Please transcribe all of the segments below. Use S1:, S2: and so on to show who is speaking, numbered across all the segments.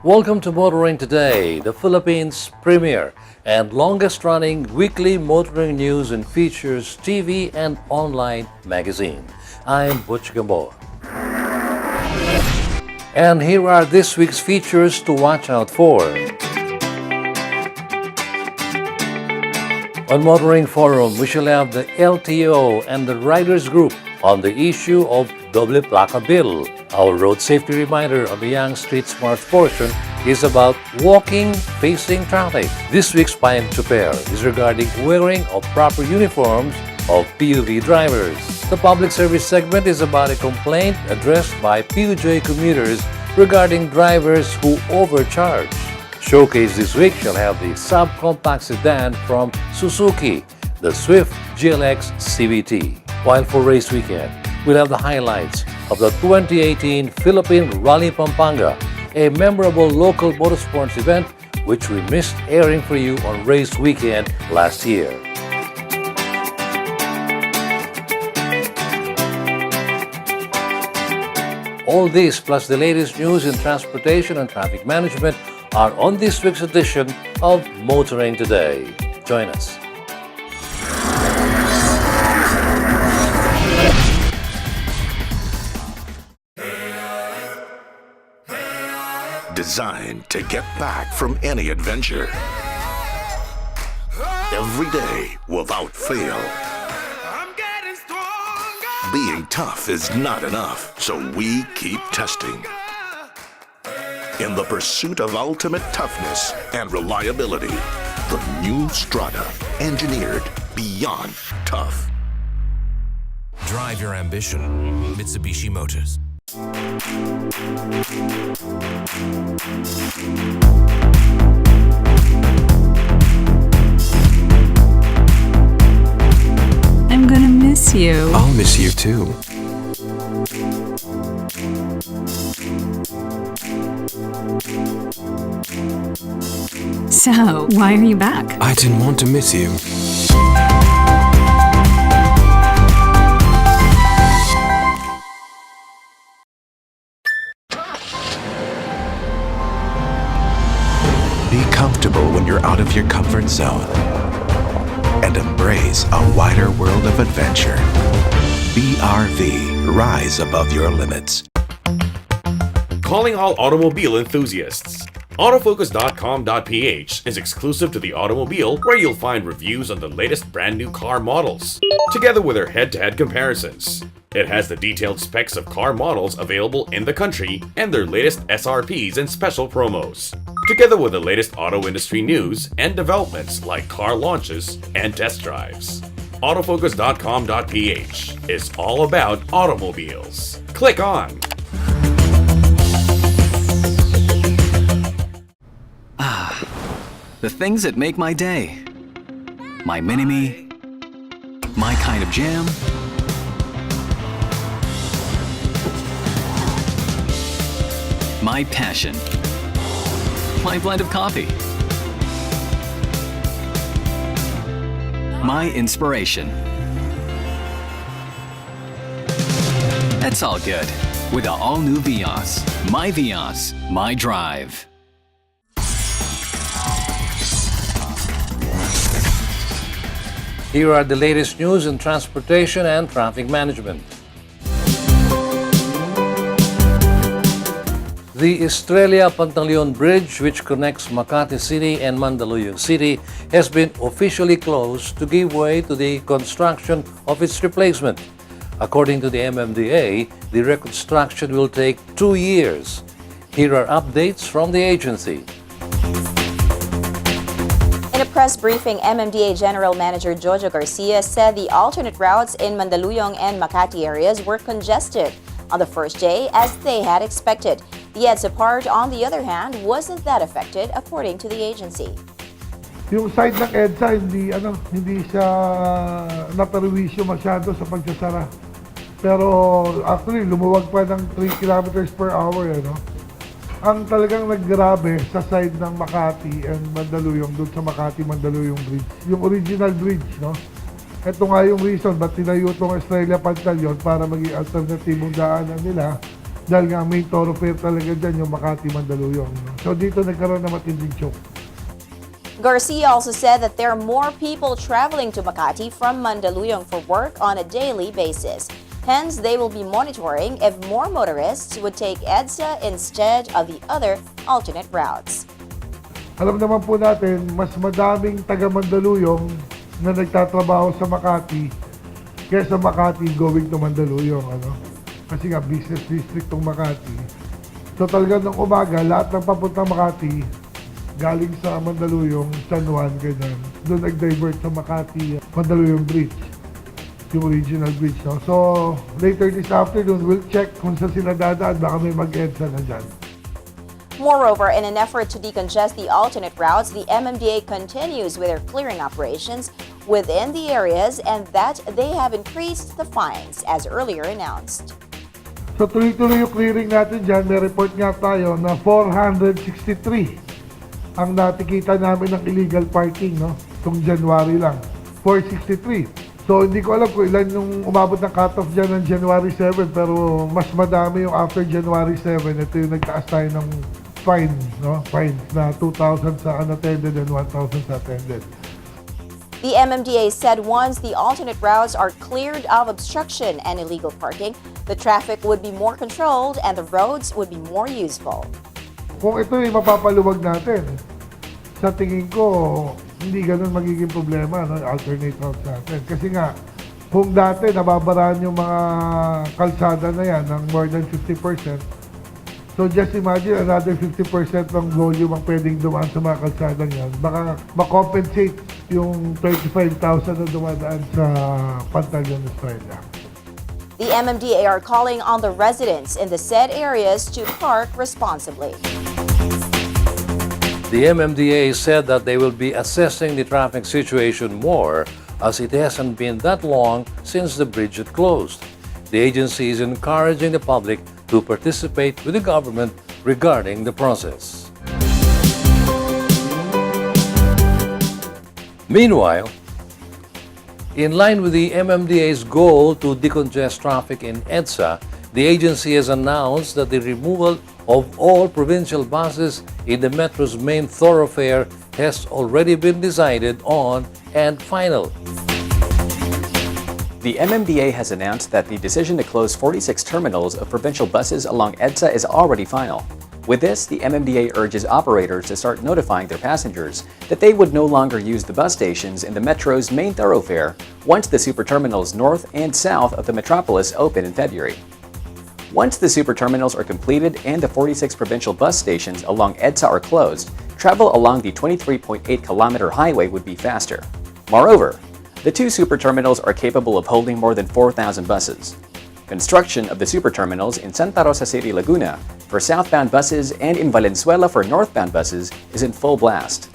S1: Welcome to Motoring Today, the Philippines' premier and longest-running weekly motoring news and features TV and online magazine. I'm Butch Gamboa. And here are this week's features to watch out for. On Motoring Forum, we shall have the LTO and the Riders Group on the issue of Doble Placa Bill. Our road safety reminder on the Young Street Smart portion is about walking facing traffic. This week's Payam Chuper is regarding wearing of proper uniforms of PUV drivers. The public service segment is about a complaint addressed by PUJ commuters regarding drivers who overcharge. Showcase this week shall have the subcompact sedan from Suzuki, the Swift GLX CVT. While for race weekend, we'll have the highlights of the 2018 Philippine Rally Pampanga, a memorable local motorsports event which we missed airing for you on race weekend last year. All this plus the latest news in transportation and traffic management are on this week's edition of Motoring Today. Join us.
S2: Designed to get back from any adventure. Every day without fail. Being tough is not enough, so we keep testing. In the pursuit of ultimate toughness and reliability, the new Strada, engineered beyond tough.
S3: Drive your ambition, Mitsubishi Motors.
S4: I'm gonna miss you.
S3: I'll miss you too.
S4: So, why are you back?
S3: I didn't want to miss you.
S2: Be comfortable when you're out of your comfort zone and embrace a wider world of adventure. BRV, rise above your limits.
S5: Calling all automobile enthusiasts. Autofocus.com.ph is exclusive to the automobile, where you'll find reviews on the latest brand new car models, together with their head-to-head comparisons. It has the detailed specs of car models available in the country and their latest SRPs and special promos, together with the latest auto industry news and developments like car launches and test drives. Autofocus.com.ph is all about automobiles. Click on.
S6: The things that make my day. My mini-me. My kind of jam. My passion. My blend of coffee. My inspiration. That's all good with the all-new Vios. My Vios, my drive.
S1: Here are the latest news in transportation and traffic management. The Estrella Pantaleon Bridge, which connects Makati City and Mandaluyong City, has been officially closed to give way to the construction of its replacement. According to the MMDA, the reconstruction will take 2 years. Here are updates from the agency.
S7: In a press briefing, MMDA General Manager Jojo Garcia said the alternate routes in Mandaluyong and Makati areas were congested on the first day as they had expected. The EDSA part, on the other hand, wasn't that affected according to the agency.
S8: Yung side ng EDSA, hindi siya naperwisyo masyado sa pagsasara. Pero actually, lumuwag pa ng 3 kilometers per hour. Ang talagang naggrabe sa side ng Makati and Mandaluyong, doon sa Makati-Mandaluyong Bridge. Yung original bridge, no? Ito nga yung reason ba't tinayo itong Australia Pantalyon para maging alternatibong daanan nila. Dahil nga main thoroughfare talaga dyan yung Makati-Mandaluyong. So dito nagkaroon na matinding choke.
S7: Garcia also said that there are more people traveling to Makati from Mandaluyong for work on a daily basis. Hence, they will be monitoring if more motorists would take EDSA instead of the other alternate routes.
S8: Alam naman po natin, mas madaming taga-Mandaluyong na nagtatrabaho sa Makati kaysa Makati going to Mandaluyong. Kasi nga, business district ng Makati. So talaga ng umaga, lahat ng papuntang Makati, galing sa Mandaluyong, San Juan, ganyan. Doon nag-divert sa Makati, Mandaluyong Bridge, yung original bridge. No? So, later this afternoon, we'll check kung saan sila dadaan, baka may mag-EDSA na dyan.
S7: Moreover, in an effort to decongest the alternate routes, the MMDA continues with their clearing operations within the areas and that they have increased the fines, as earlier announced.
S8: So, tuloy-tuloy yung clearing natin dyan. May report nga tayo na 463 ang natikita namin ng illegal parking, no? Itong January lang. 463. So, hindi ko alam kung ilan yung umabot ng cut-off dyan ng January 7, pero mas madami yung after January 7. Ito yung nagtaas tayo ng fine, no? Fine na 2,000 sa unattended and 1,000 sa attended.
S7: The MMDA said once the alternate routes are cleared of obstruction and illegal parking, the traffic would be more controlled and the roads would be more useful.
S8: Kung ito yung mapapaluwag natin, sa tingin ko, hindi ganun magiging problema, no? Alternate routes natin. Kasi nga, kung dati nababaraan yung mga kalsada na yan ng more than 50%, so just imagine another 50% ng volume ang pwedeng dumaan sa mga kalsada yan. Baka makompensate yung 35,000 na dumadaan sa Pantalyon, Australia.
S7: The MMDA are calling on the residents in the said areas to park responsibly.
S1: The MMDA said that they will be assessing the traffic situation more as it hasn't been that long since the bridge had closed. The agency is encouraging the public to participate with the government regarding the process. Meanwhile, in line with the MMDA's goal to decongest traffic in EDSA, the agency has announced that the removal of all provincial buses in the metro's main thoroughfare has already been decided on and final.
S6: The MMDA has announced that the decision to close 46 terminals of provincial buses along EDSA is already final. With this, the MMDA urges operators to start notifying their passengers that they would no longer use the bus stations in the metro's main thoroughfare once the super terminals north and south of the metropolis open in February. Once the super terminals are completed and the 46 provincial bus stations along EDSA are closed, travel along the 23.8-kilometer highway would be faster. Moreover, the two super terminals are capable of holding more than 4,000 buses. Construction of the super terminals in Santa Rosa City, Laguna for southbound buses and in Valenzuela for northbound buses is in full blast.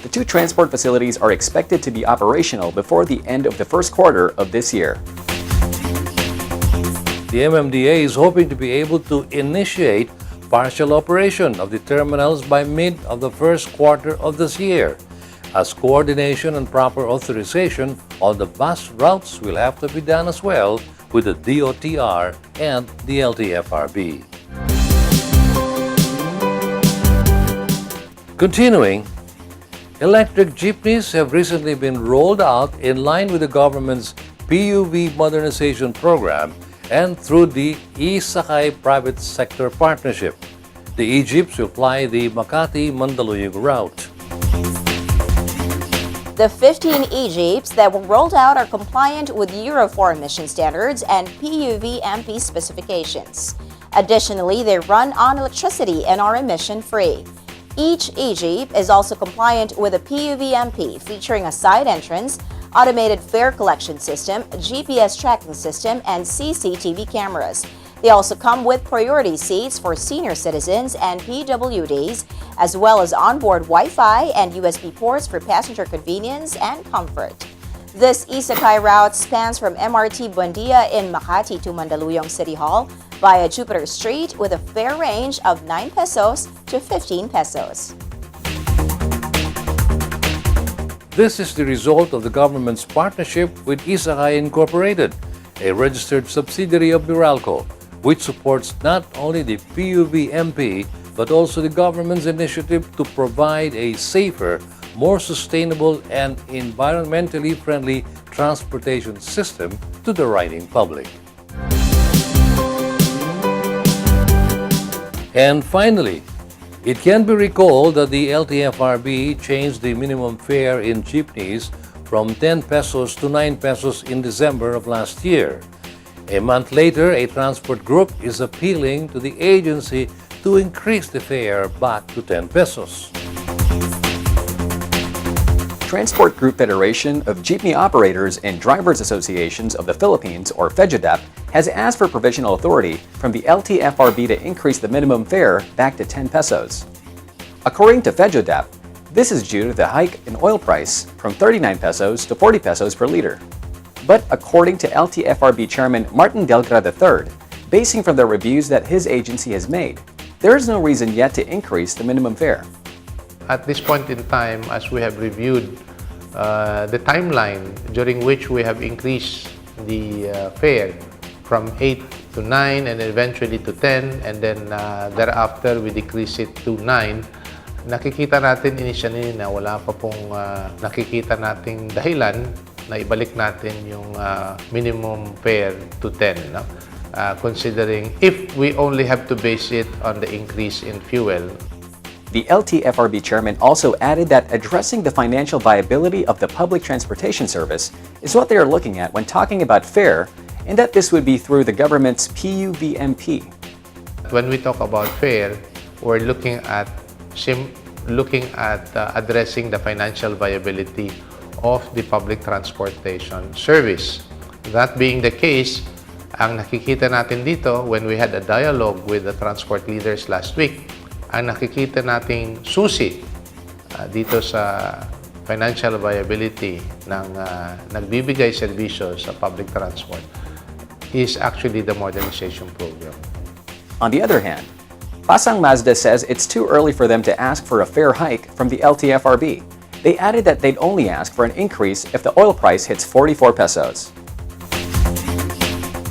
S6: The two transport facilities are expected to be operational before the end of the first quarter of this year.
S1: The MMDA is hoping to be able to initiate partial operation of the terminals by mid of the first quarter of this year, as coordination and proper authorization on the bus routes will have to be done as well with the DOTR and the LTFRB. Continuing, electric jeepneys have recently been rolled out in line with the government's PUV modernization program and through the e-Sakay private sector partnership. The e-jeeps will fly the Makati-Mandaluyong route.
S7: The 15 e-jeeps that were rolled out are compliant with Euro 4 emission standards and PUV-MP specifications. Additionally, they run on electricity and are emission-free. Each e-jeep is also compliant with a PUVMP featuring a side entrance, automated fare collection system, GPS tracking system, and CCTV cameras. They also come with priority seats for senior citizens and PWDs, as well as onboard Wi-Fi and USB ports for passenger convenience and comfort. This Isakay route spans from MRT Buendia in Makati to Mandaluyong City Hall via Jupiter Street with a fare range of 9 pesos to 15 pesos.
S1: This is the result of the government's partnership with Isakay Incorporated, a registered subsidiary of Meralco, which supports not only the PUVMP but also the government's initiative to provide a safer, more sustainable, and environmentally friendly transportation system to the riding public. And finally, it can be recalled that the LTFRB changed the minimum fare in jeepneys from 10 pesos to 9 pesos in December of last year. A month later, a transport group is appealing to the agency to increase the fare back to 10 pesos.
S6: Transport Group Federation of Jeepney Operators and Drivers Associations of the Philippines, or FEJADAP, has asked for provisional authority from the LTFRB to increase the minimum fare back to 10 pesos. According to FEJADAP, this is due to the hike in oil price from 39 pesos to 40 pesos per liter. But according to LTFRB Chairman Martin Delgra III, basing from the reviews that his agency has made, there is no reason yet to increase the minimum fare.
S9: At this point in time, as we have reviewed the timeline during which we have increased the fare from 8 to 9 and eventually to 10, and then thereafter we decrease it to 9, nakikita natin initially na wala pa pong nakikita nating dahilan na ibalik natin yung minimum fare to 10. No? Considering if we only have to base it on the increase in fuel.
S6: The LTFRB chairman also added that addressing the financial viability of the public transportation service is what they are looking at when talking about fare, and that this would be through the government's PUVMP.
S9: When we talk about fare, we're looking at addressing the financial viability of the public transportation service. That being the case, ang nakikita natin dito when we had a dialogue with the transport leaders last week, ang nakikita nating susi dito sa financial viability ng nagbibigay serbisyo sa public transport is actually the modernization program.
S6: On the other hand, Pasang Mazda says it's too early for them to ask for a fare hike from the LTFRB. They added that they'd only ask for an increase if the oil price hits 44 pesos.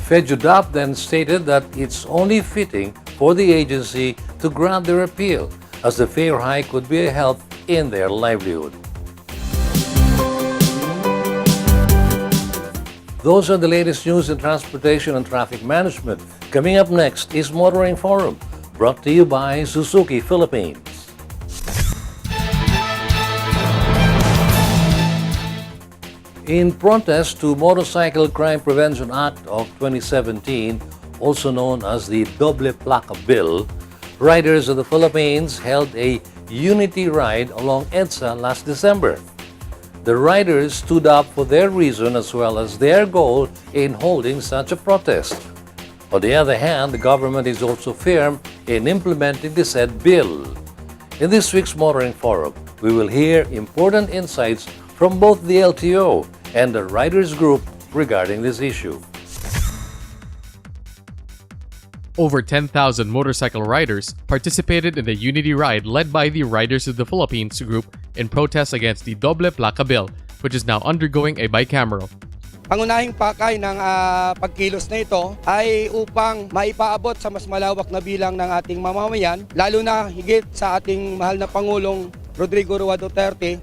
S1: FEJUDAP then stated that it's only fitting for the agency to grant their appeal, as the fare hike would be a help in their livelihood. Those are the latest news in transportation and traffic management. Coming up next is Motoring Forum, brought to you by Suzuki Philippines. In protest to Motorcycle Crime Prevention Act of 2017, also known as the Doble Placa Bill, riders of the Philippines held a unity ride along EDSA last December. The riders stood up for their reason as well as their goal in holding such a protest. On the other hand, the government is also firm in implementing the said bill. In this week's Motoring Forum, we will hear important insights from both the LTO and the riders group regarding this issue.
S10: Over 10,000 motorcycle riders participated in the Unity Ride led by the Riders of the Philippines group in protest against the Doble Placa Bill, which is now undergoing a bicameral.
S11: Pangunahing pakay ng pagkilos na ito ay upang maipaabot sa mas malawak na bilang ng ating mamamayan, lalo na higit sa ating mahal na Pangulong Rodrigo Roa Duterte,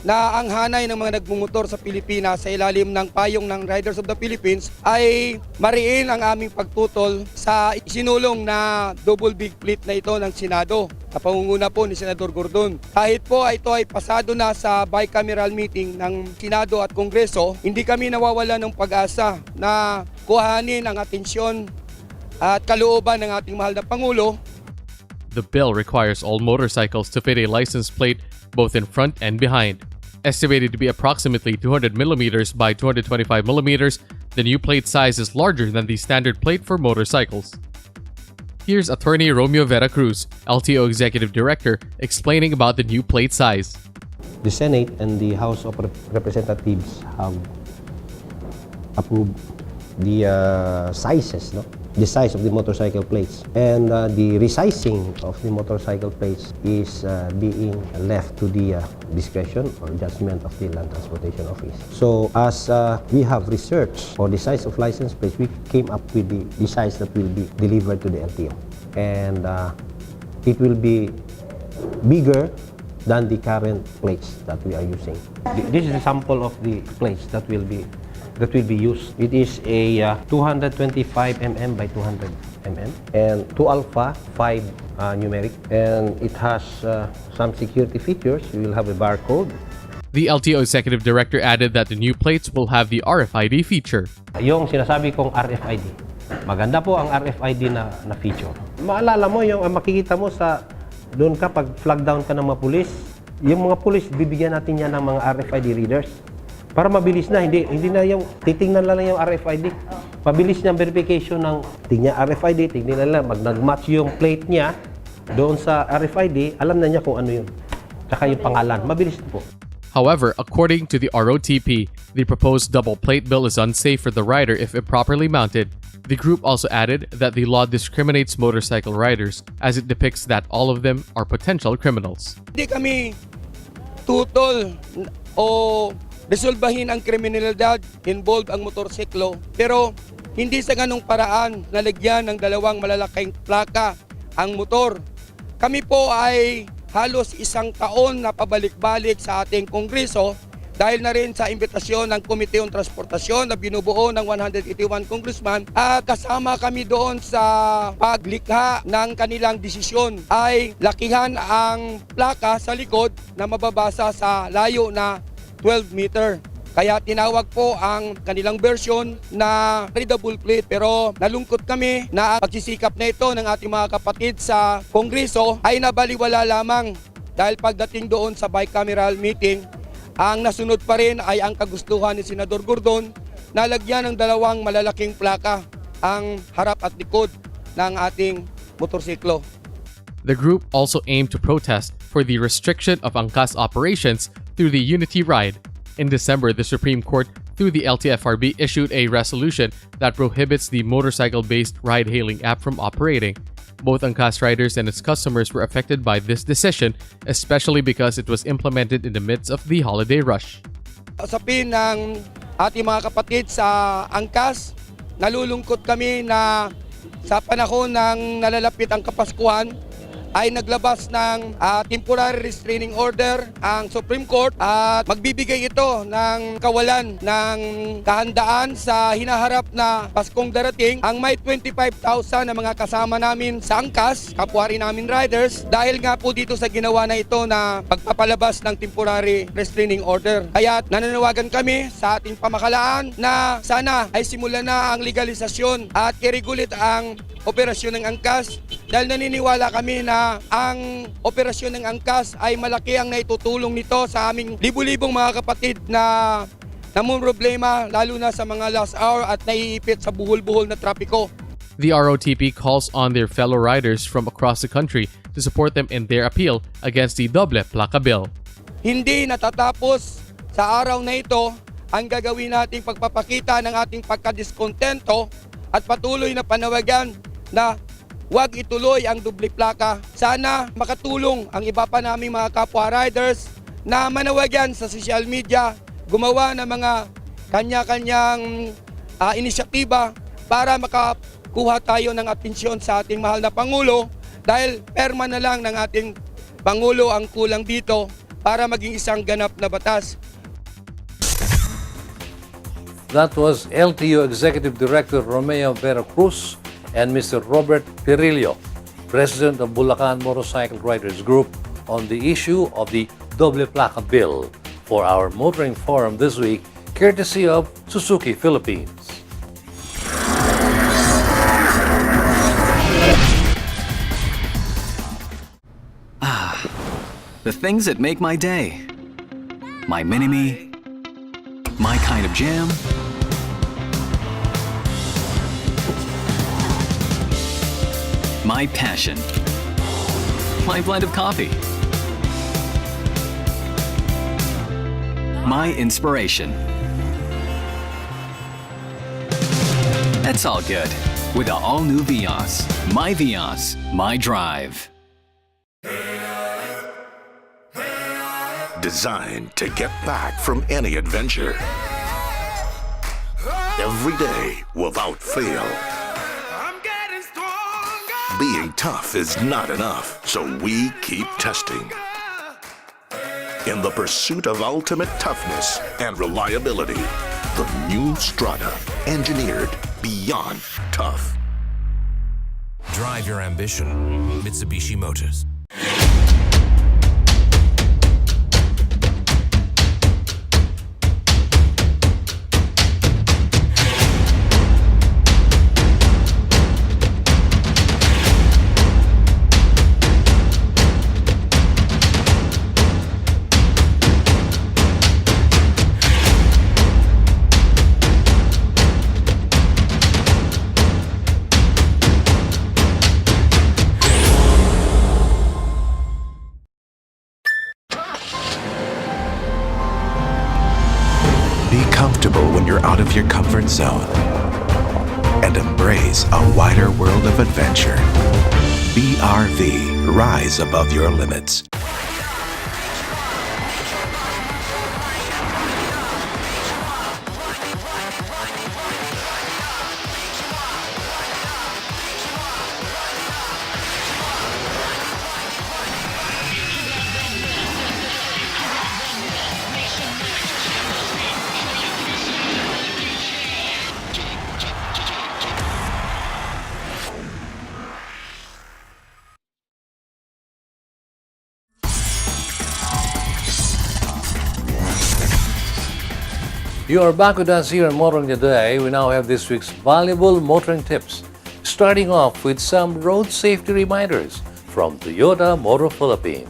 S11: na ang hanay ng mga nagmumotor sa Pilipinas sa ilalim ng payong ng Riders of the Philippines ay mariin ang aming pagtutol sa sinulong na double big fleet na ito ng Senado, sa pangunguna po ni Senador Gordon. Kahit po ito ay pasado na sa bicameral meeting ng Senado at Kongreso, hindi kami nawawala ng pag-asa na kuhanin ang atensyon at kalooban ng ating mahal na Pangulo.
S10: The bill requires all motorcycles to fit a license plate both in front and behind. Estimated to be approximately 200 millimeters by 225 millimeters, the new plate size is larger than the standard plate for motorcycles. Here's Attorney Romeo Vera Cruz, LTO Executive Director, explaining about the new plate size.
S12: The Senate and the House of Representatives have approved the sizes, no? The size of the motorcycle plates, and the resizing of the motorcycle plates is being left to the discretion or judgment of the Land Transportation Office. So as we have researched for the size of license plates, we came up with the size that will be delivered to the LTO, and it will be bigger than the current plates that we are using. This is a sample of the plates that will be used. It is a 225 mm by 200 mm and 2 alpha, 5 numeric, and it has some security features. You will have a barcode.
S10: The LTO Executive Director added that the new plates will have the RFID feature.
S12: Yung sinasabi kong RFID, maganda po ang RFID na feature. Maalala mo yung makikita mo sa doon ka pag flag down ka ng mga pulis, yung mga pulis bibigyan natin yan ng mga RFID readers. Para mabilis na, hindi na yung titingnan lang yung RFID. Mabilis na verification ng tingnan RFID, tingnan lang mag nag-match yung plate niya doon sa RFID, alam na niya kung ano yun. Tsaka yung pangalan, mabilis na po.
S10: However, according to the ROTP, the proposed double plate bill is unsafe for the rider if improperly mounted. The group also added that the law discriminates motorcycle riders as it depicts that all of them are potential criminals.
S11: Hindi kami tutol o resolbahin ang kriminalidad involved ang motorsiklo, pero hindi sa ganong paraan nalagyan ng dalawang malalaking plaka ang motor. Kami po ay halos 1 taon na pabalik-balik sa ating Kongreso dahil na rin sa imbitasyon ng Komite on Transportasyon na binubuo ng 181 congressman, at kasama kami doon sa paglikha ng kanilang desisyon ay lakihan ang plaka sa likod na mababasa sa layo na 12 meter. Kaya tinawag po ang kanilang version na readable plate, pero nalungkot kami na pagsisikap na ito ng ating mga kapatid sa Kongreso ay nabaliwala lamang dahil pagdating doon sa bicameral meeting, ang nasunod pa rin ay ang kagustuhan ni Senador Gordon na lagyan ng dalawang malalaking plaka ang harap at likod ng ating motorsiklo.
S10: The group also aimed to protest for the restriction of angkas operations through the Unity Ride. In December, the Supreme Court, through the LTFRB, issued a resolution that prohibits the motorcycle-based ride-hailing app from operating. Both angkas riders and its customers were affected by this decision, especially because it was implemented in the midst of the holiday rush.
S11: Usapin ng ating mga kapatid sa angkas, nalulungkot kami na sa panahon ng nalalapit ang Kapaskuhan, ay naglabas ng temporary restraining order ang Supreme Court at magbibigay ito ng kawalan ng kahandaan sa hinaharap na Paskong darating. Ang may 25,000 na mga kasama namin sa angkas, kapwa rin namin riders, dahil nga po dito sa ginawa na ito na pagpapalabas ng temporary restraining order. Kaya nananawagan kami sa ating pamahalaan na sana ay simulan na ang legalisasyon at i-regulate ang operasyon ng angkas, dahil naniniwala kami na ang operasyon ng angkas ay malaki ang naitutulong nito sa aming libu-libong mga kapatid na namumroblema lalo na sa mga last hour at naiipit sa buhol-buhol na trapiko.
S10: The ROTP calls on their fellow riders from across the country to support them in their appeal against the Doble Placa Bill.
S11: Hindi natatapos sa araw na ito ang gagawin nating pagpapakita ng ating pagkadiskontento at patuloy na panawagan na huwag ituloy ang doble plaka. Sana makatulong ang iba pa naming mga kapwa riders na manawagan sa social media, gumawa ng mga kanya-kanyang inisyatiba para makakuha tayo ng atensyon sa ating mahal na Pangulo, dahil perma na lang ng ating Pangulo ang kulang dito para maging isang ganap na batas.
S1: That was LTO Executive Director Romeo Vera Cruz and Mr. Robert Pirillo, President of Bulacan Motorcycle Riders Group, on the issue of the Doble Placa Bill for our Motoring Forum this week, courtesy of Suzuki Philippines.
S13: The things that make my day. My mini-me. My kind of jam. My passion. My blend of coffee. My inspiration. That's all good with the all-new Vios. My Vios, my drive.
S2: Designed to get back from any adventure. Every day without fail. Being tough is not enough, so we keep testing. In the pursuit of ultimate toughness and reliability, the new Strata, engineered beyond tough.
S3: Drive your ambition. Mitsubishi Motors.
S14: Be comfortable when you're out of your comfort zone and embrace a wider world of adventure. BRV, rise above your limits.
S1: You are back with us here on Motoring Today. We now have this week's valuable motoring tips, starting off with some road safety reminders from Toyota Motor Philippines.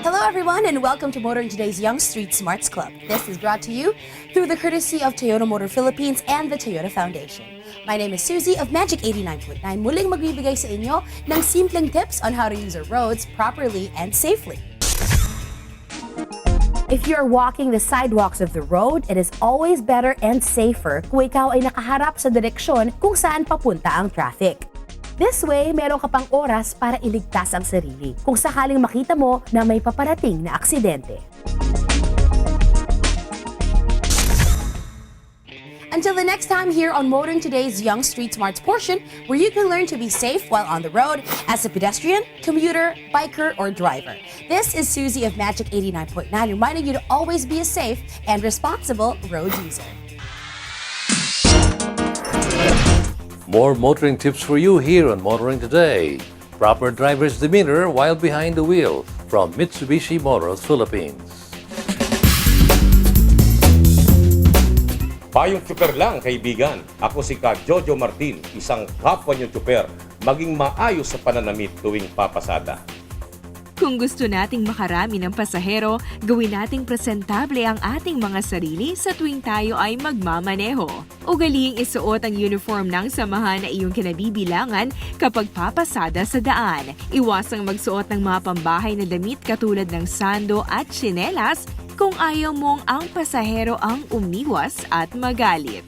S15: Hello everyone and welcome to Motoring Today's Young Street Smarts Club. This is brought to you through the courtesy of Toyota Motor Philippines and the Toyota Foundation. My name is Susie of Magic 89.9. Muling magbibigay sa inyo ng simpleng tips on how to use our roads properly and safely. If you're walking the sidewalks of the road, it is always better and safer kung ikaw ay nakaharap sa direksyon kung saan papunta ang traffic. This way, meron ka pang oras para iligtas ang sarili kung sakaling makita mo na may paparating na aksidente. Until the next time here on Motoring Today's Young Street Smarts portion, where you can learn to be safe while on the road as a pedestrian, commuter, biker, or driver. This is Susie of Magic 89.9 reminding you to always be a safe and responsible road user.
S1: More motoring tips for you here on Motoring Today. Proper driver's demeanor while behind the wheel from Mitsubishi Motors Philippines.
S16: Payong tsuper lang, kaibigan. Ako si Ka Jojo Martin, isang kapwa niyong tsuper, maging maayos sa pananamit tuwing papasada.
S17: Kung gusto nating makarami ng pasahero, gawin nating presentable ang ating mga sarili sa tuwing tayo ay magmamaneho. Ugaliing isuot ang uniform ng samahan na iyong kinabibilangan kapag papasada sa daan. Iwasang magsuot ng mga pambahay na damit katulad ng sando at tsinelas kung ayaw mong ang pasahero ang umiwas at magalit.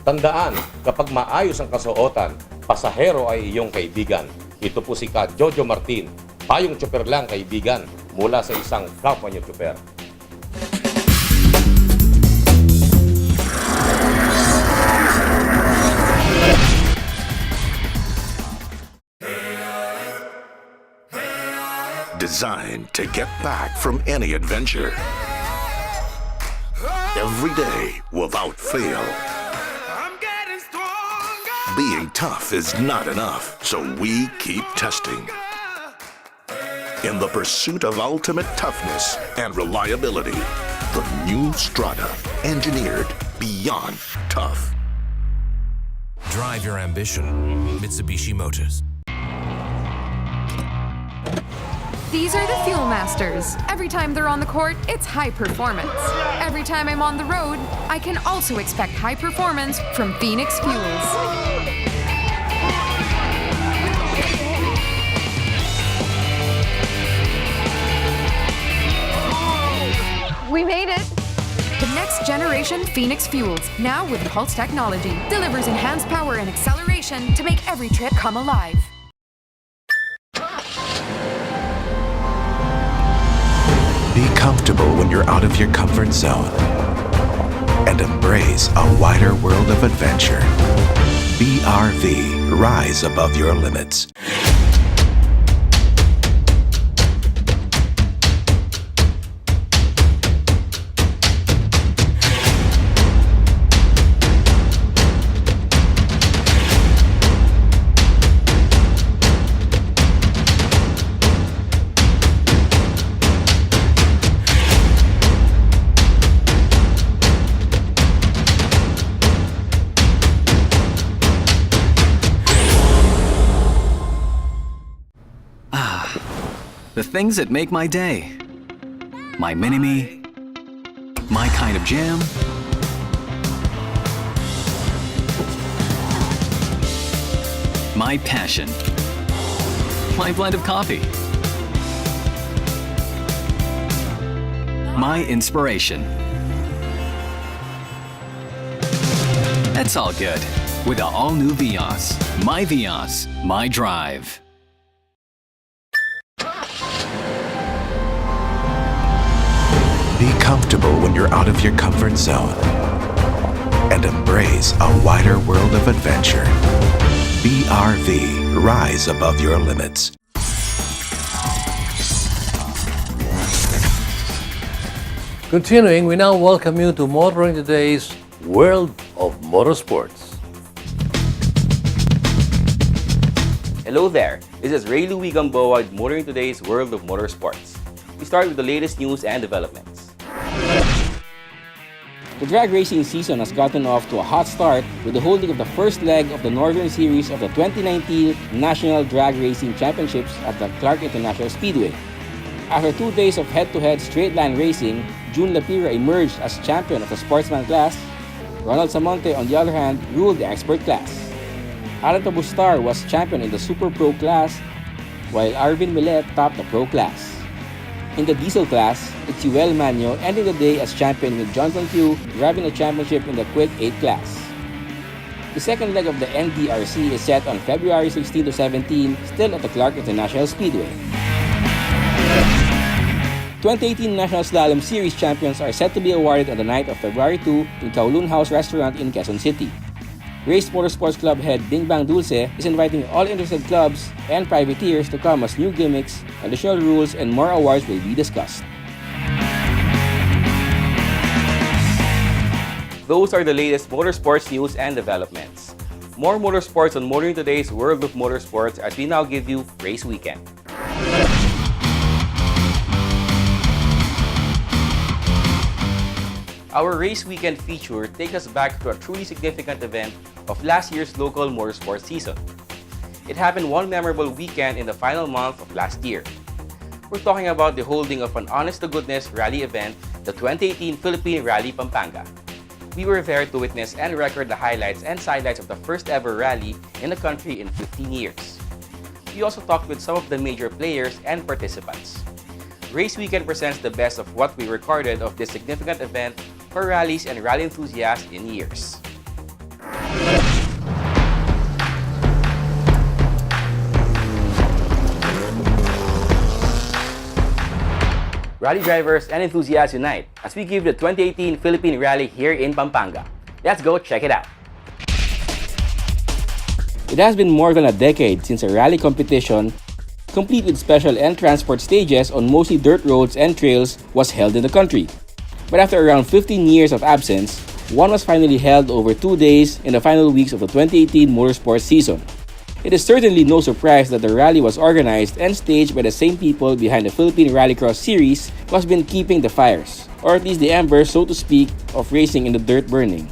S16: Tandaan, kapag maayos ang kasuotan, pasahero ay iyong kaibigan. Ito po si Ka Jojo Martin, payong tsuper lang, kaibigan, mula sa isang kapwa niyong tsuper.
S2: Designed to get back from any adventure. Every day without fail. Being tough is not enough, so we keep testing. In the pursuit of ultimate toughness and reliability, the new Strata, engineered beyond tough.
S3: Drive your ambition. Mitsubishi Motors.
S18: These are the Fuel Masters. Every time they're on the court, it's high performance. Every time I'm on the road, I can also expect high performance from Phoenix Fuels. We made it! The next generation Phoenix Fuels, now with Pulse technology, delivers enhanced power and acceleration to make every trip come alive.
S14: Be comfortable when you're out of your comfort zone and embrace a wider world of adventure. BRV, rise above your limits.
S13: The things that make my day. My mini-me. My kind of jam. My passion. My blend of coffee. My inspiration. That's all good with the all-new Vios. My Vios, my drive.
S14: Be comfortable when you're out of your comfort zone and embrace a wider world of adventure. BRV, rise above your limits.
S1: Continuing, we now welcome you to Motoring Today's World of Motorsports.
S19: Hello there, this is Ray Louis Gamboa with Motoring Today's World of Motorsports. We start with the latest news and developments. The drag racing season has gotten off to a hot start with the holding of the first leg of the Northern Series of the 2019 National Drag Racing Championships at the Clark International Speedway. After 2 days of head-to-head straight-line racing, June Lapira emerged as champion of the Sportsman Class. Ronald Samonte, on the other hand, ruled the Expert Class. Alan Tabustar was champion in the Super Pro Class, while Arvin Millet topped the Pro Class. In the Diesel Class, Itzuel Manyo ended the day as champion with Johnson Q driving the championship in the Quick 8 Class. The second leg of the NDRC is set on February 16 to 17, still at the Clark International Speedway. 2018 National Slalom Series champions are set to be awarded on the night of February 2 in Kowloon House Restaurant in Quezon City. Race Motorsports Club head Bing Bang Dulce is inviting all interested clubs and privateers to come as new gimmicks, additional rules, and more awards will be discussed. Those are the latest motorsports news and developments. More motorsports on Motoring Today's World of Motorsports as we now give you Race Weekend. Our Race Weekend feature takes us back to a truly significant event of last year's local motorsports season. It happened one memorable weekend in the final month of last year. We're talking about the holding of an honest-to-goodness rally event, the 2018 Philippine Rally Pampanga. We were there to witness and record the highlights and sidelights of the first ever rally in the country in 15 years. We also talked with some of the major players and participants. Race Weekend presents the best of what we recorded of this significant event for rallies and rally enthusiasts in years. Rally drivers and enthusiasts unite as we give the 2018 Philippine Rally here in Pampanga. Let's go check it out. It has been more than a decade since a rally competition, complete with special and transport stages on mostly dirt roads and trails, was held in the country. But after around 15 years of absence, one was finally held over 2 days in the final weeks of the 2018 motorsports season. It is certainly no surprise that the rally was organized and staged by the same people behind the Philippine Rallycross Series who has been keeping the fires, or at least the embers, so to speak, of racing in the dirt burning.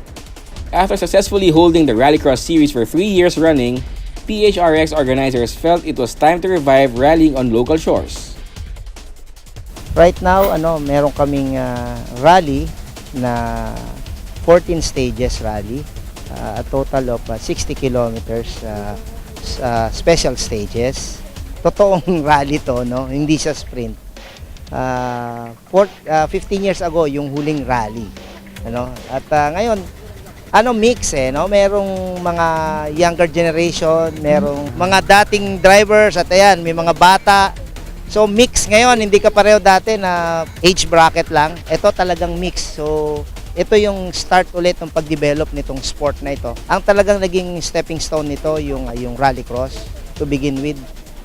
S19: After successfully holding the Rallycross Series for 3 years running, PHRX organizers felt it was time to revive rallying on local shores.
S20: Right now, meron kaming rally na 14 stages rally, a total of 60 kilometers special stages. Totoong rally to, no? Hindi siya sprint. 15 years ago yung huling rally. At ngayon, mix no? Merong mga younger generation, merong mga dating drivers at ayan, may mga bata. So mix ngayon, hindi ka pareho dati na age bracket lang. Ito talagang mix. So ito yung start ulit ng pag-develop nitong sport na ito. Ang talagang naging stepping stone nito yung rallycross to begin with.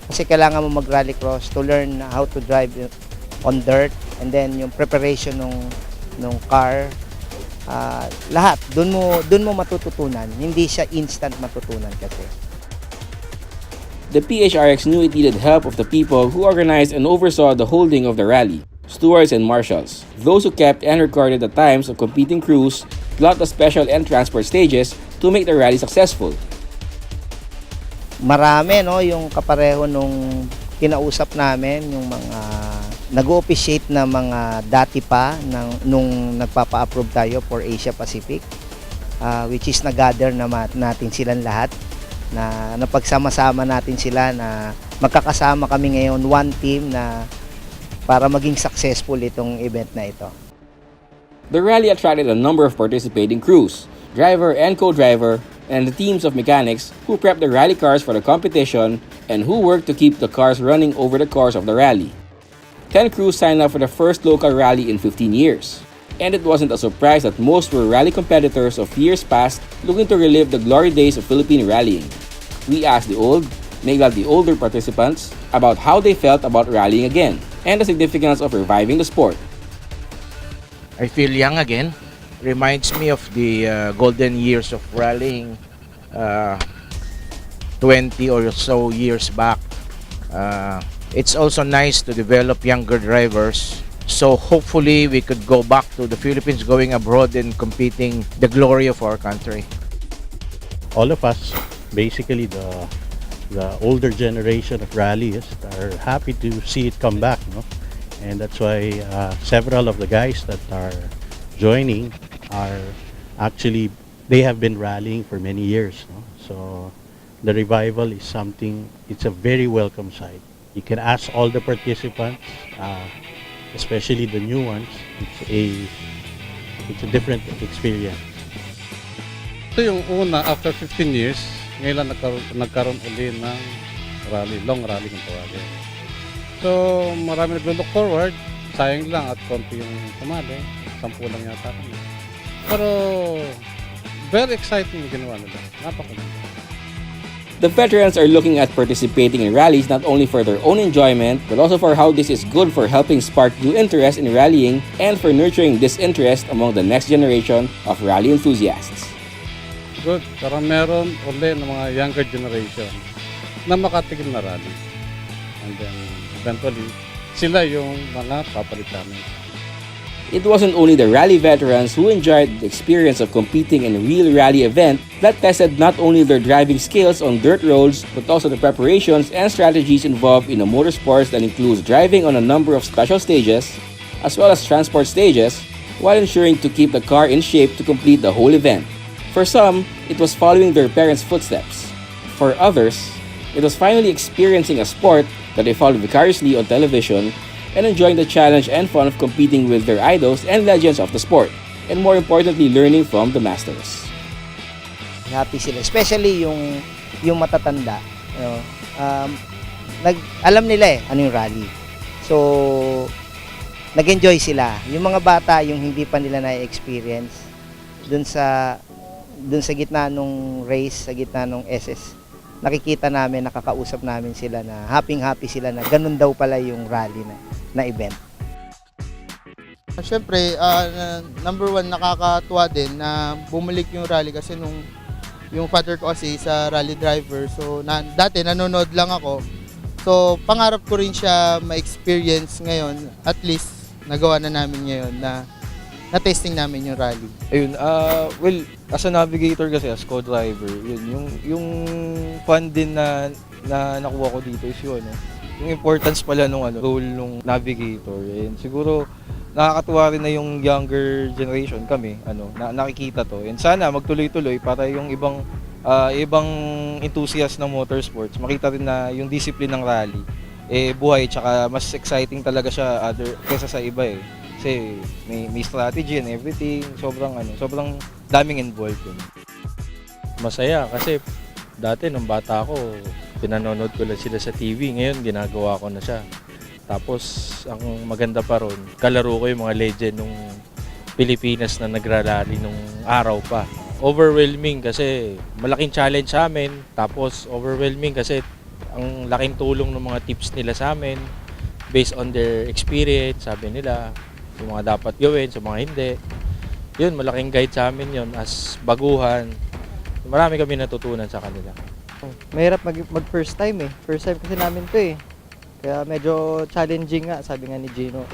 S20: Kasi kailangan mo mag-rallycross to learn how to drive on dirt, and then yung preparation ng car. Lahat doon mo matututunan. Hindi siya instant matutunan kasi.
S19: The PHRX knew it needed help of the people who organized and oversaw the holding of the rally, stewards and marshals, those who kept and recorded the times of competing crews throughout the special and transport stages to make the rally successful.
S20: Marami yung kapareho nung kinausap namin, yung mga nag-officiate na mga dati pa nung nagpapa-approve tayo for Asia Pacific, which is nag-gather natin silang lahat, na napagsama-sama natin sila, na magkakasama kami ngayon, one team, na para maging successful itong event na ito.
S19: The rally attracted a number of participating crews, driver and co-driver, and the teams of mechanics who prepped the rally cars for the competition and who worked to keep the cars running over the course of the rally. 10 crews signed up for the first local rally in 15 years. And it wasn't a surprise that most were rally competitors of years past looking to relive the glory days of Philippine rallying. We asked the older participants about how they felt about rallying again and the significance of reviving the sport.
S21: I feel young again. Reminds me of the golden years of rallying 20 or so years back. It's also nice to develop younger drivers. So hopefully we could go back to the Philippines, going abroad and competing the glory of our country.
S22: All of us, basically the older generation of rallyists, are happy to see it come back, no? And that's why several of the guys that are joining are actually, they have been rallying for many years, no? So the revival is something, it's a very welcome sight. You can ask all the participants, especially the new ones, it's a different experience.
S23: Ito yung una, after 15 years, ngayon lang nagkaroon uli ng rally, long rally kung tawagin. So, marami naglo-look forward, sayang lang at konti yung sumali, 10 lang yata kami. Pero, very exciting yung ginawa nila, napakaganda.
S19: The veterans are looking at participating in rallies not only for their own enjoyment, but also for how this is good for helping spark new interest in rallying and for nurturing this interest among the next generation of rally enthusiasts.
S23: Good, para meron uli ng mga younger generation na makatigil na rally. And then, eventually, sila yung mga papalitan.
S19: It wasn't only the rally veterans who enjoyed the experience of competing in a real rally event that tested not only their driving skills on dirt roads, but also the preparations and strategies involved in a motorsports that includes driving on a number of special stages, as well as transport stages, while ensuring to keep the car in shape to complete the whole event. For some, it was following their parents' footsteps. For others, it was finally experiencing a sport that they followed vicariously on television and enjoying the challenge and fun of competing with their idols and legends of the sport, and more importantly, learning from the masters.
S20: Happy sila, especially yung matatanda. Alam nila ano yung rally. So, nag-enjoy sila. Yung mga bata, yung hindi pa nila na-experience, dun sa gitna nung race, sa gitna nung SS, nakikita namin, nakakausap namin sila na happy sila na ganun daw pala yung rally na event.
S24: Siyempre, number one, nakakatuwa din na bumalik yung rally kasi yung father ko kasi sa rally driver. So, dati nanonood lang ako. So, pangarap ko rin siya ma-experience ngayon. At least, nagawa na namin ngayon na na-testing namin yung rally.
S25: Ayun, well, as a navigator kasi, as co-driver, yun, yung fun din na nakuha ko dito is yun, yung importance pala nung role nung navigator. And siguro nakakatuwa rin na yung younger generation kami nakikita to. And sana magtuloy-tuloy para yung ibang enthusiast ng motorsports makita rin na yung discipline ng rally buhay, tsaka mas exciting talaga siya kaysa sa iba eh. Kasi may strategy and everything, sobrang daming involved yun.
S23: Masaya kasi dati nung bata ako, pinanonood ko lang sila sa TV. Ngayon, ginagawa ko na siya. Tapos, ang maganda pa ron, kalaro ko yung mga legend nung Pilipinas na nagrarally nung araw pa. Overwhelming kasi malaking challenge sa amin. Tapos, overwhelming kasi ang laking tulong ng mga tips nila sa amin based on their experience, sabi nila, yung mga dapat gawin, sa mga hindi. Yun, malaking guide sa amin yun as baguhan. Marami kami natutunan sa kanila.
S24: Mahirap mag first time eh. First time kasi namin to eh. Kaya medyo challenging nga, sabi nga ni Gino.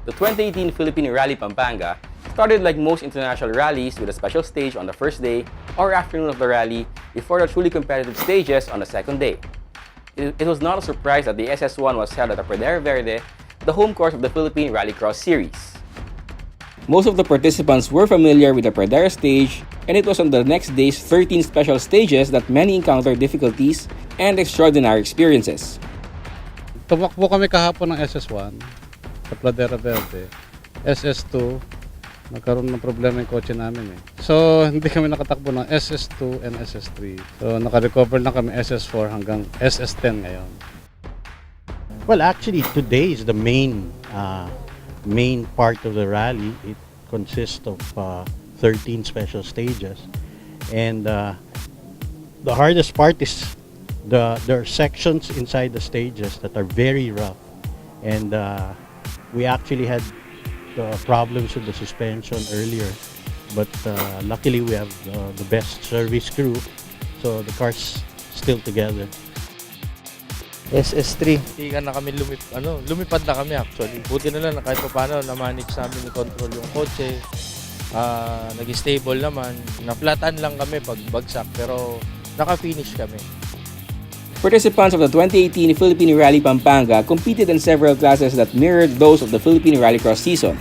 S4: The 2018 Philippine Rally Pampanga started like most international rallies with a special stage on the first day or afternoon of the rally before the truly competitive stages on the second day. It was not a surprise that the SS1 was held at the Pradera Verde, the home course of the Philippine Rallycross Series.
S19: Most of the participants were familiar with the Pradera stage, and it was on the next day's 13 special stages that many encountered difficulties and extraordinary experiences.
S23: Tumakbo kami kahapon ng SS1 sa Pradera Verde. SS2, nagkaroon ng problema yung kotse namin eh. So, hindi kami nakatakbo ng SS2 and SS3. So, naka-recover na kami SS4 hanggang SS10 ngayon. Well, actually, today is the main part of the rally. It consists of 13 special stages. And the hardest part is there are sections inside the stages that are very rough. And we actually had problems with the suspension earlier, but luckily we have the best service crew, so the car's still together.
S24: SS3.
S23: Hindi na kami lumipad na kami actually. Buti na lang na kahit paano na-manage namin i-control yung kotse. Nag-stable naman. Na-flatan lang kami pag bagsak, pero naka-finish kami.
S19: Participants of the 2018 Philippine Rally Pampanga competed in several classes that mirrored those of the Philippine Rallycross season.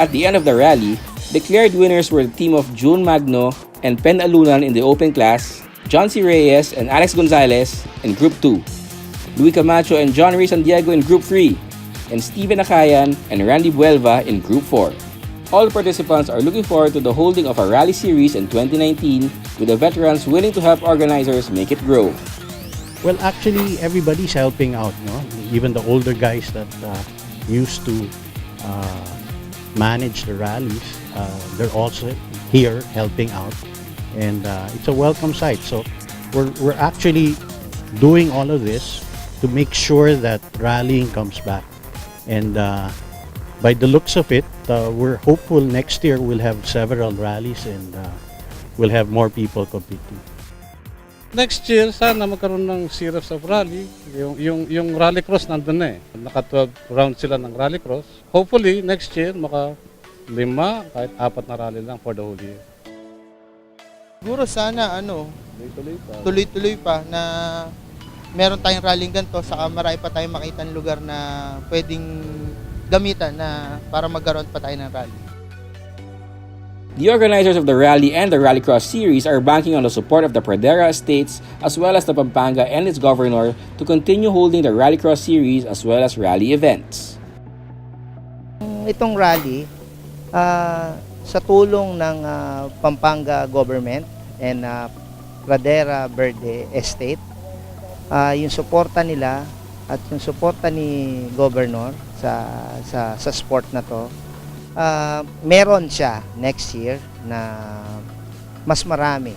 S19: At the end of the rally, declared winners were the team of June Magno and Pen Alunan in the open class, John C. Reyes and Alex Gonzalez in Group 2, Luis Camacho and John Rey San Diego in Group 3, and Steven Acayan and Randy Buelva in Group 4. All participants are looking forward to the holding of a rally series in 2019 with the veterans willing to help organizers make it grow.
S22: Well, actually, everybody's helping out, no? Even the older guys that used to manage the rallies, they're also here helping out, and it's a welcome sight. So we're actually doing all of this to make sure that rallying comes back, and by the looks of it, we're hopeful next year we'll have several rallies and we'll have more people competing.
S23: Next year, sana magkaroon ng series of rally. Yung rallycross nandun na eh. Naka 12 rounds sila ng rallycross. Hopefully, next year, maka 5, kahit 4 na rally lang for the whole year.
S24: Siguro sana tuloy-tuloy pa na meron tayong rallying ganito, saka marami pa tayong makitang lugar na pwedeng gamitan na para magkaroon pa tayo ng rally.
S19: The organizers of the rally and the Rallycross series are banking on the support of the Pradera Estates as well as the Pampanga and its governor to continue holding the Rallycross series as well as rally events.
S20: Itong rally, sa tulong ng Pampanga government and Pradera Verde Estate, yung suporta nila at yung suporta ni governor sa sport na to, meron siya next year na mas marami.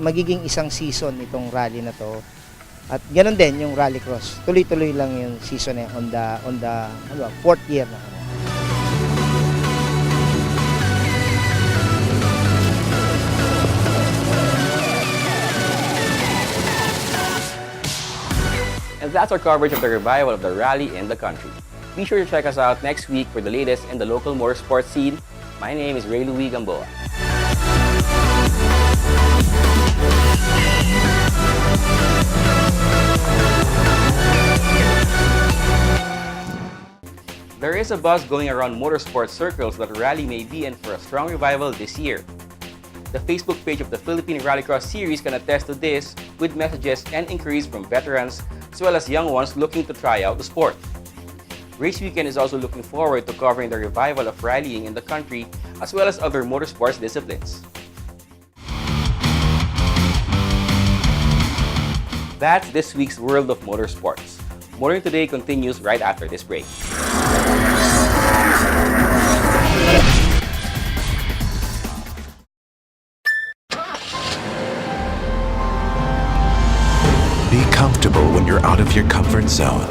S20: Magiging isang season itong rally na to. At ganoon din yung Rallycross. Tuloy-tuloy lang yung season on the 4th year na.
S4: And that's our coverage of the revival of the rally in the country. Be sure to check us out next week for the latest in the local motorsports scene. My name is Ray Louis Gamboa. is a buzz going around motorsports circles that rally may be in for a strong revival this year. The Facebook page of the Philippine Rallycross Series can attest to this with messages and inquiries from veterans as well as young ones looking to try out the sport. Race Weekend is also looking forward to covering the revival of rallying in the country as well as other motorsports disciplines. That's this week's World of Motorsports. Motoring Today continues right after this break.
S14: Be comfortable when you're out of your comfort zone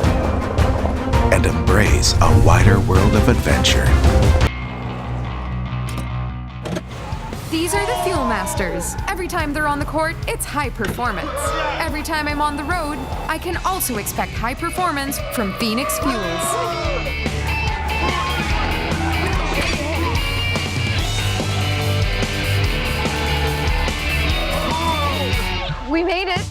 S14: and embrace a wider world of adventure.
S18: These are the Fuel Masters. Every time they're on the court, it's high performance. Every time I'm on the road, I can also expect high performance from Phoenix Fuels. We made it!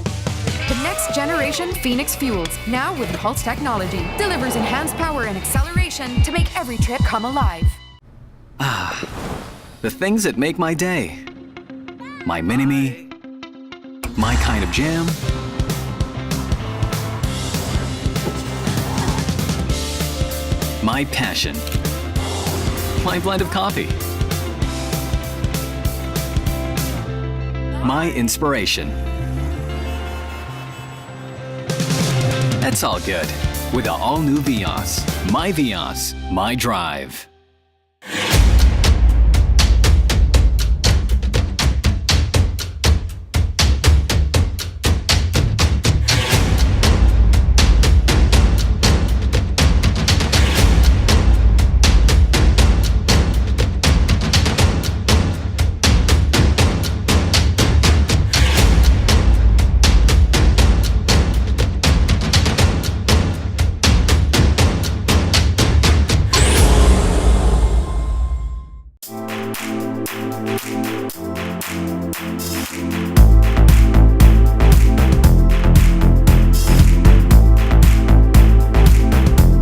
S18: The next generation Phoenix Fuels, now with Pulse technology, delivers enhanced power and acceleration to make every trip come alive.
S13: The things that make my day. My mini-me. My kind of jam. My passion. My blend of coffee. My inspiration. That's all good with the all-new Vios. My Vios, my drive.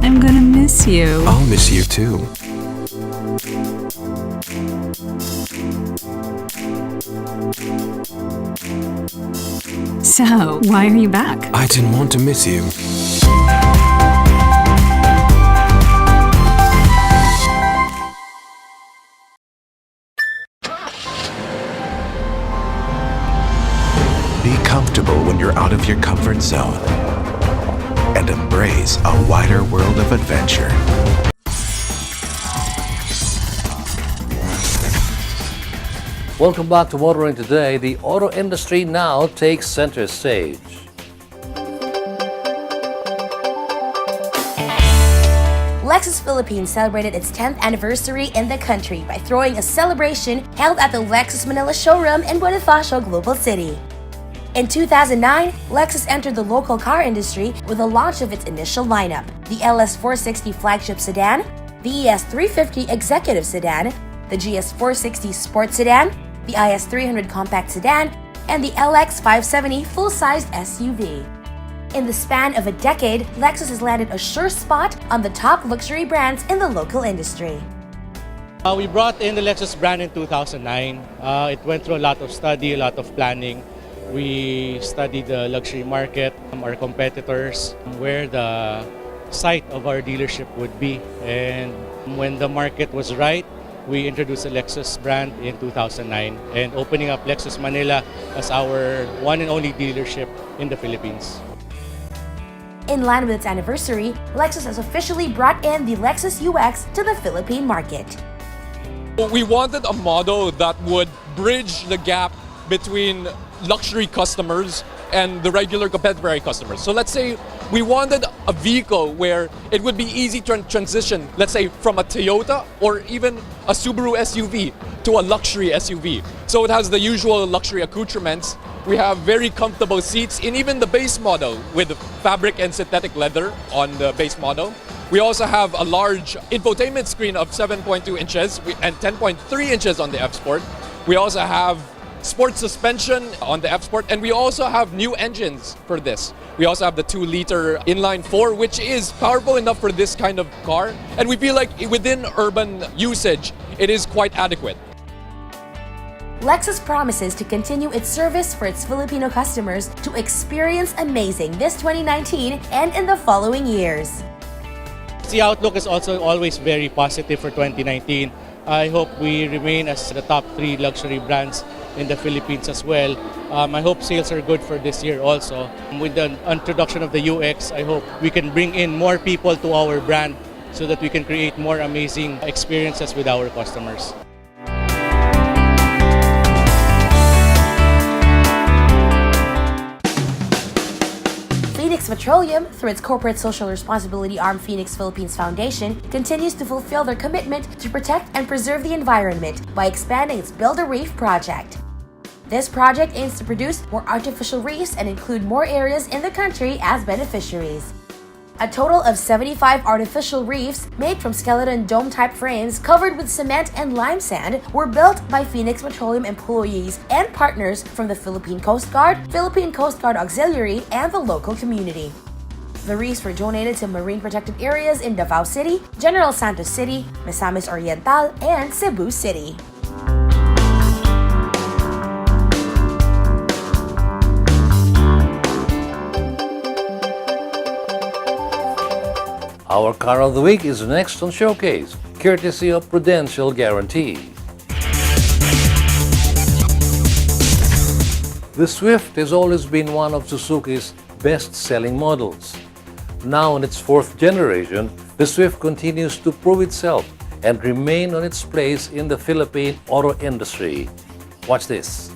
S5: I'm gonna miss you.
S14: I'll miss you too.
S5: So, why are you back?
S14: I didn't want to miss you. Be comfortable when you're out of your comfort zone and embrace a wider world of adventure.
S1: Welcome back to Motoring Today. The auto industry now takes center stage.
S15: Lexus Philippines celebrated its 10th anniversary in the country by throwing a celebration held at the Lexus Manila showroom in Bonifacio, Global City. In 2009, Lexus entered the local car industry with the launch of its initial lineup, the LS460 flagship sedan, the ES350 executive sedan, the GS460 sports sedan, the IS300 compact sedan, and the LX570 full-sized SUV. In the span of a decade, Lexus has landed a sure spot on the top luxury brands in the local industry.
S6: We brought in the Lexus brand in 2009. It went through a lot of study, a lot of planning. We studied the luxury market, our competitors, where the site of our dealership would be. And when the market was right, we introduced the Lexus brand in 2009 and opening up Lexus Manila as our one and only dealership in the Philippines.
S15: In line with its anniversary, Lexus has officially brought in the Lexus UX to the Philippine market.
S7: We wanted a model that would bridge the gap between luxury customers and the regular contemporary customers. So let's say we wanted a vehicle where it would be easy to transition, let's say from a Toyota or even a Subaru SUV to a luxury SUV. So it has the usual luxury accoutrements. We have very comfortable seats in even the base model with fabric and synthetic leather on the base model. We also have a large infotainment screen of 7.2 inches and 10.3 inches on the F Sport. We also have sport suspension on the F-Sport, and we also have new engines for this. We also have the 2-liter inline 4, which is powerful enough for this kind of car, and we feel like within urban usage, it is quite adequate.
S15: Lexus promises to continue its service for its Filipino customers to experience amazing this 2019 and in the following years.
S6: The outlook is also always very positive for 2019. I hope we remain as the top 3 luxury brands in the Philippines as well. I hope sales are good for this year also. With the introduction of the UX, I hope we can bring in more people to our brand so that we can create more amazing experiences with our customers.
S15: Phoenix Petroleum, through its corporate social responsibility arm Phoenix Philippines Foundation, continues to fulfill their commitment to protect and preserve the environment by expanding its Build a Reef project. This project aims to produce more artificial reefs and include more areas in the country as beneficiaries. A total of 75 artificial reefs made from skeleton dome-type frames covered with cement and lime sand were built by Phoenix Petroleum employees and partners from the Philippine Coast Guard, Philippine Coast Guard Auxiliary, and the local community. The reefs were donated to marine protected areas in Davao City, General Santos City, Misamis Oriental, and Cebu City.
S1: Our car of the week is next on Showcase, courtesy of Prudential Guarantee. The Swift has always been one of Suzuki's best-selling models. Now in its 4th generation, the Swift continues to prove itself and remain on its place in the Philippine auto industry. Watch this.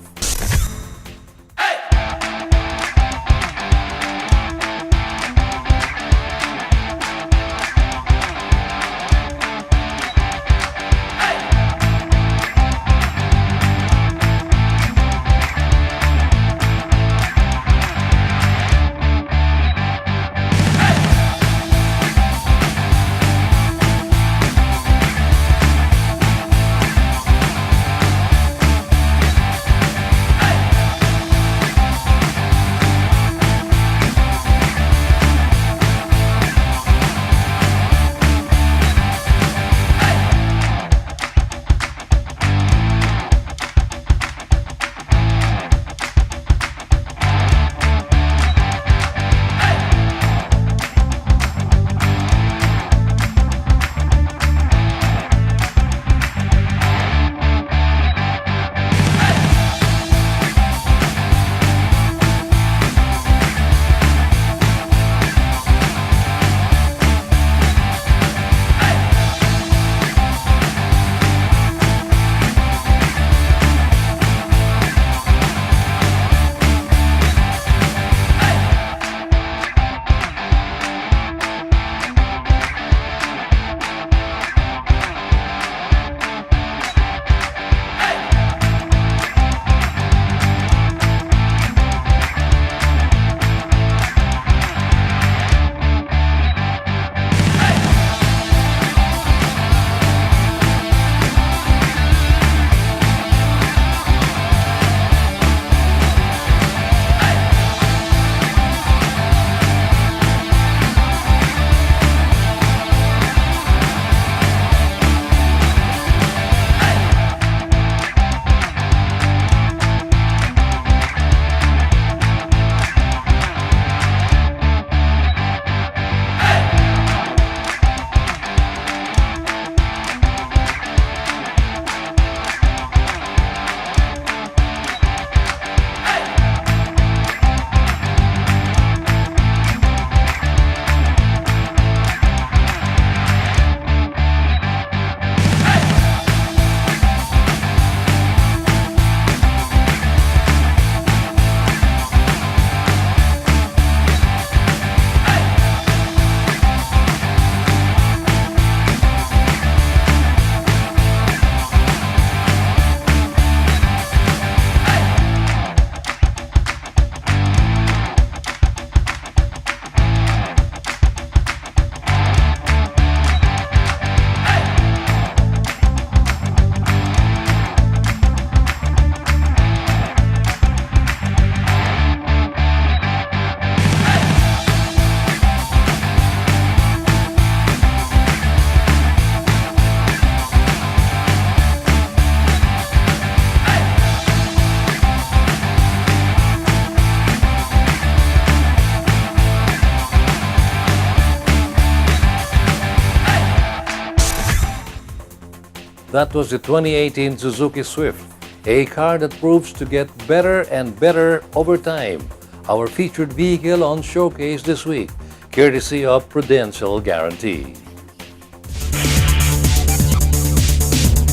S1: That was the 2018 Suzuki Swift, a car that proves to get better and better over time. Our featured vehicle on showcase this week, courtesy of Prudential Guarantee.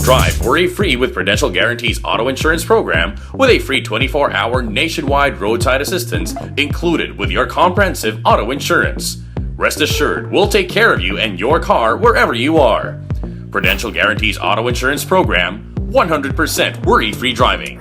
S8: Drive worry-free with Prudential Guarantee's auto insurance program with a free 24-hour nationwide roadside assistance included with your comprehensive auto insurance. Rest assured, we'll take care of you and your car wherever you are. Prudential Guarantee's auto insurance program, 100% worry-free driving.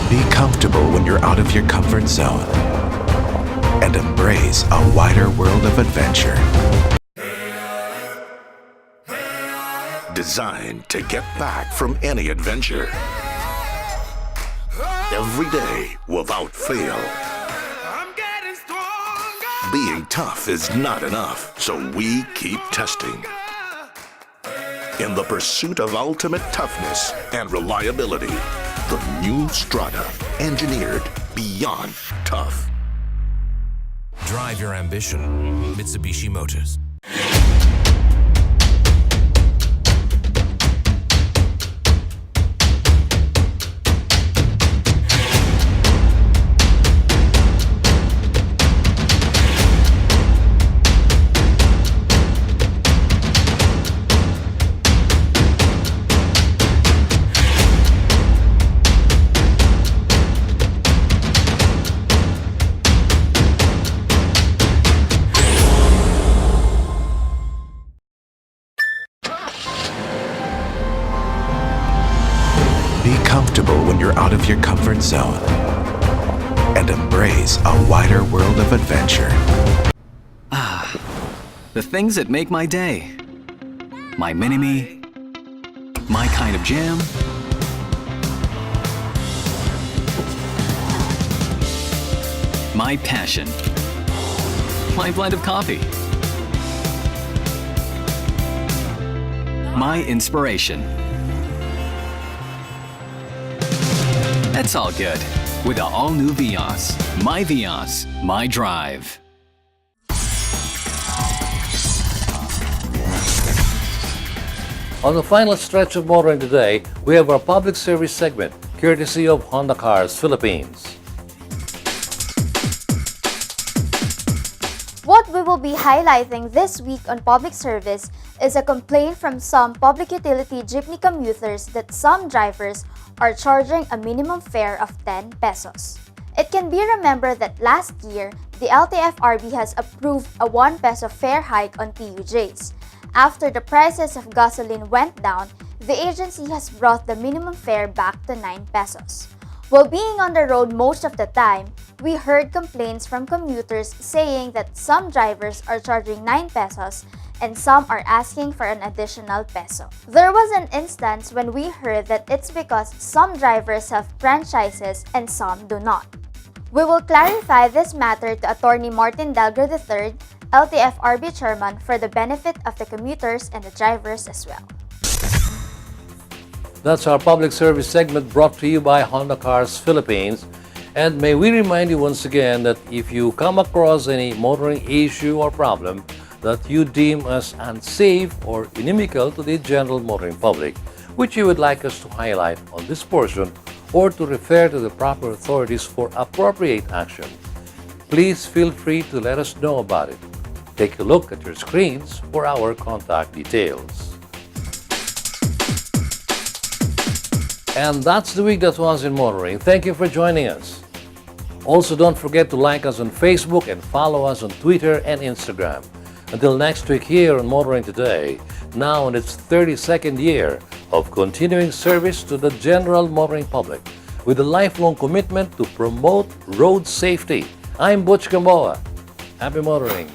S14: Be comfortable when you're out of your comfort zone and embrace a wider world of adventure.
S2: Designed to get back from any adventure. Every day without fail. Being tough is not enough, so we keep testing. In the pursuit of ultimate toughness and reliability, the new Strata, engineered beyond tough.
S3: Drive your ambition. Mitsubishi Motors.
S14: Be comfortable when you're out of your comfort zone and embrace a wider world of adventure.
S13: The things that make my day. My mini-me. My kind of jam. My passion. My blend of coffee. My inspiration. That's all good with the all-new Vios. My drive.
S1: On the final stretch of motoring today, we have our public service segment, courtesy of Honda Cars Philippines.
S9: What we will be highlighting this week on public service is a complaint from some public utility jeepney commuters that some drivers are charging a minimum fare of 10 pesos. It can be remembered that last year, the LTFRB has approved a 1 peso fare hike on PUJs. After the prices of gasoline went down, the agency has brought the minimum fare back to 9 pesos. While being on the road most of the time, we heard complaints from commuters saying that some drivers are charging 9 pesos and some are asking for an additional peso. There was an instance when we heard that it's because some drivers have franchises and some do not. We will clarify this matter to Attorney Martin Delgado III, LTFRB Chairman, for the benefit of the commuters and the drivers as well.
S1: That's our public service segment brought to you by Honda Cars Philippines. And may we remind you once again that if you come across any motoring issue or problem that you deem as unsafe or inimical to the general motoring public, which you would like us to highlight on this portion or to refer to the proper authorities for appropriate action, please feel free to let us know about it. Take a look at your screens for our contact details. And that's the week that was in motoring. Thank you for joining us. Also, don't forget to like us on Facebook and follow us on Twitter and Instagram. Until next week here on Motoring Today, now in its 32nd year of continuing service to the general motoring public, with a lifelong commitment to promote road safety. I'm Butch Gamboa. Happy motoring.